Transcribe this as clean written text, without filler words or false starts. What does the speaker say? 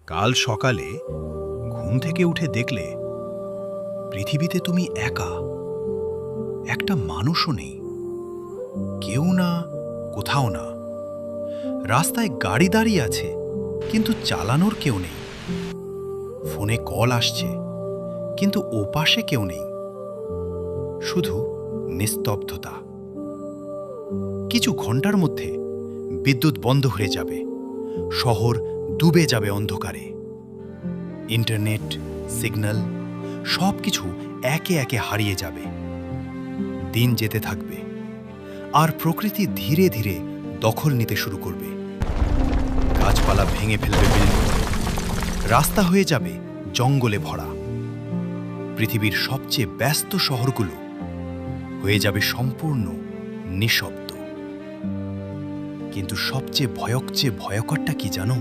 কাল সকালে ঘুম থেকে উঠে দেখলে পৃথিবীতে তুমি একা, একটা মানুষও নেই, কেউ না, কোথাও না। রাস্তায় গাড়ি দাঁড়িয়ে আছে, কিন্তু চালানোর কেউ নেই। ফোনে কল আসছে, কিন্তু ওপাশে কেউ নেই, শুধু নিস্তব্ধতা। কিছু ঘন্টার মধ্যে বিদ্যুৎ বন্ধ হয়ে যাবে, শহর ডুবে যাবে অন্ধকারে। ইন্টারনেট, সিগন্যাল সবকিছু একে একে হারিয়ে যাবে। দিন যেতে থাকবে, আর প্রকৃতি ধীরে ধীরে দখল নিতে শুরু করবে। গাছপালা ভেঙে ফেলবে বিল্ডিং, রাস্তা হয়ে যাবে জঙ্গলে ভরা। পৃথিবীর সবচেয়ে ব্যস্ত শহরগুলো হয়ে যাবে সম্পূর্ণ নিঃশব্দ। কিন্তু সবচেয়ে ভয়ঙ্করটা কি জানো?